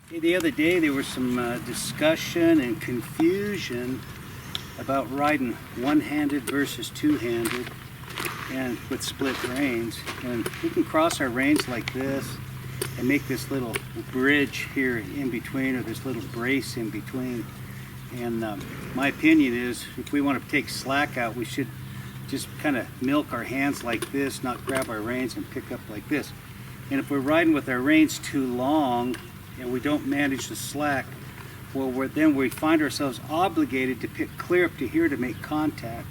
The other day there was some discussion and confusion about riding one-handed versus two-handed and with split reins. And we can cross our reins like this and make this little bridge here in between, or this little brace in between. And my opinion is, if we want to take slack out, we should just kind of milk our hands like this, not grab our reins and pick up like this. And if we're riding with our reins too long and we don't manage the slack, well, then we find ourselves obligated to pick clear up to here to make contact.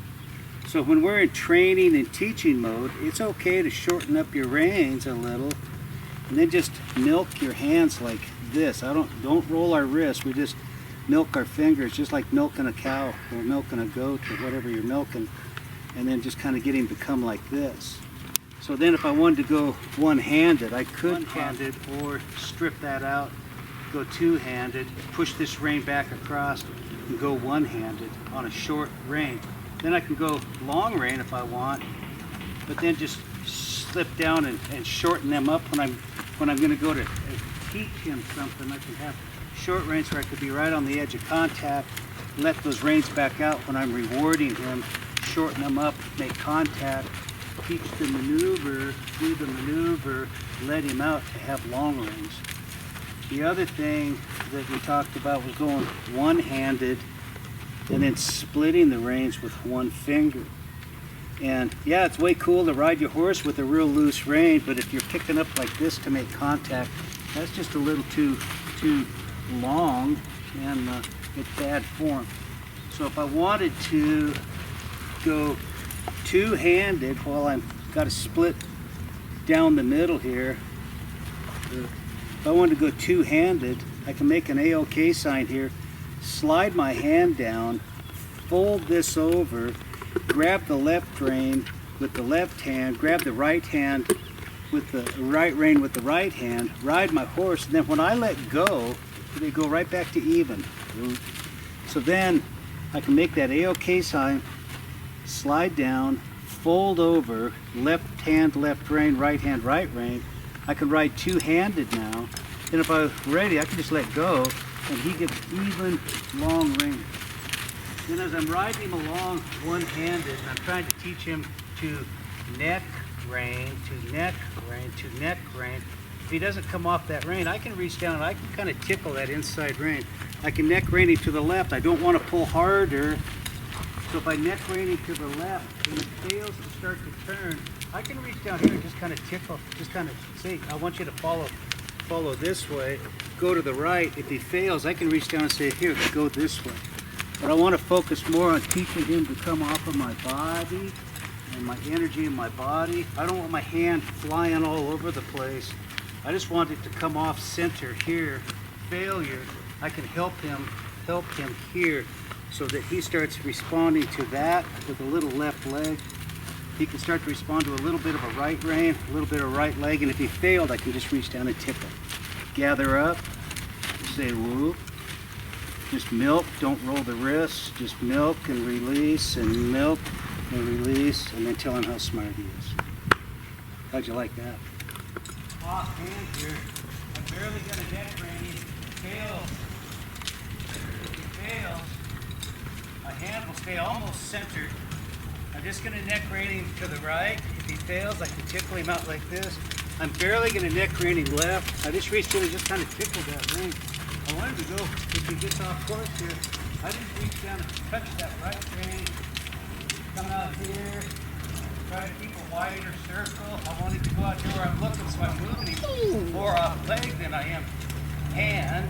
So when we're in training and teaching mode, it's okay to shorten up your reins a little and then just milk your hands like this. Don't roll our wrists. We just milk our fingers, just like milking a cow or milking a goat or whatever you're milking, and then just kind of get him to come like this. So then if I wanted to go one-handed, I could one-handed or strip that out, go two-handed, push this rein back across and go one-handed on a short rein. Then I can go long rein if I want, but then just slip down and shorten them up when I'm going to go to teach him something. I can have short reins where I could be right on the edge of contact, let those reins back out when I'm rewarding him, shorten them up, make contact, teach the maneuver, do the maneuver, let him out to have long reins. The other thing that we talked about was going one-handed and then splitting the reins with one finger. And yeah, it's way cool to ride your horse with a real loose rein, but if you're picking up like this to make contact, that's just a little too long, and it's bad form. So if I wanted to go two-handed while I've got to split down the middle here, if I wanted to go two-handed, I can make an A-OK sign here, slide my hand down, fold this over, grab the left rein with the left hand, grab the right hand with the right rein with the right hand, ride my horse, and then when I let go, they go right back to even. So then I can make that A-OK sign, slide down, fold over, left hand, left rein, right hand, right rein. I can ride two-handed now. And if I was ready, I can just let go and he gets even long rein. Then as I'm riding him along one-handed, I'm trying to teach him to neck rein, to neck rein, to neck rein. If he doesn't come off that rein, I can reach down and I can kind of tickle that inside rein. I can neck rein him to the left. I don't want to pull harder. So if I neck rein him to the left and it fails to start to turn, I can reach down here and just kind of tickle, just kind of say, I want you to follow this way, go to the right. If he fails, I can reach down and say, here, go this way. But I want to focus more on teaching him to come off of my body and my energy in my body. I don't want my hand flying all over the place. I just want it to come off center here. Failure, I can help him here so that he starts responding to that with a little left leg. He can start to respond to a little bit of a right rein, a little bit of right leg, and if he failed, I can just reach down and tickle. Gather up, say woo. Just milk, don't roll the wrists, just milk and release and milk and release, and then tell him how smart he is. How'd you like that? Off hand here. I'm barely got a neck rein. Fails. If he fails, my hand will stay almost centered. I'm just going to neck rein him to the right. If he fails, I can tickle him out like this. I'm barely going to neck rein him left. I just reached in and just kind of tickled that rein. I wanted to go, if he gets off course here, I just reach down and touch that right rein, come out here, try to keep a wider circle. I wanted to go out here where I'm looking, so I'm moving him more off leg than I am hand.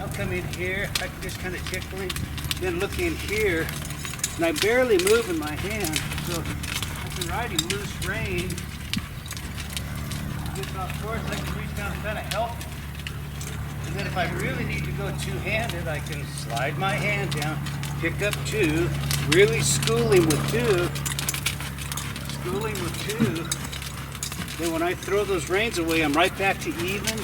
I'll come in here, I can just kind of tickle him, then look in here, and I'm barely moving my hand, so I can ride him loose rein. If he gets off course, I can reach down and kind of help him. And then if I really need to go two-handed, I can slide my hand down, pick up two, really school him with two. Then when I throw those reins away, I'm right back to even.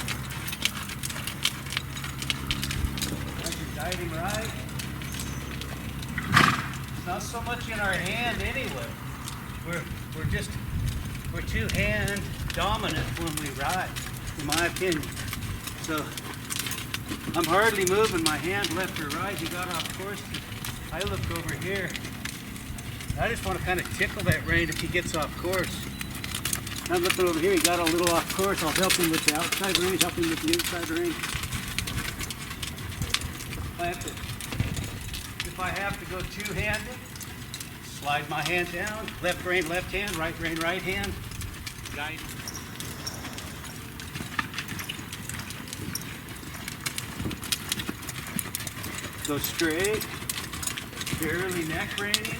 I can guide him right. It's not so much in our hand anyway. We're two-hand dominant when we ride, in my opinion. So I'm hardly moving my hand left or right. He got off course. I look over here. I just want to kind of tickle that rein if he gets off course. I'm looking over here. He got a little off course. I'll help him with the outside rein, help him with the inside rein. If I have to go two-handed, slide my hand down. Left rein, left hand. Right rein, right hand. Guide. Go straight, barely neck reining,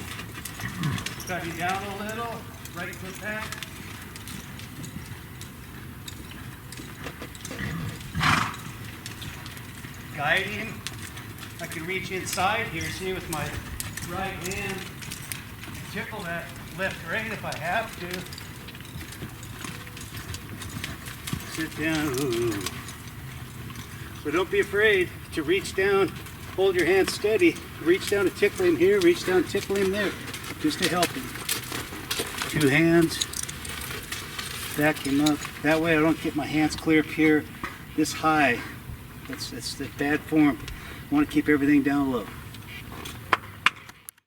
cutting down a little, right foot back. Guiding, I can reach inside here, see with my right hand, tickle that left rein if I have to. Sit down, ooh. So don't be afraid to reach down. Hold your hand steady. Reach down to tickle him here. Reach down, tickle him there, just to help him. Two hands. Back him up. That way I don't get my hands clear up here, this high. That's the bad form. I want to keep everything down low.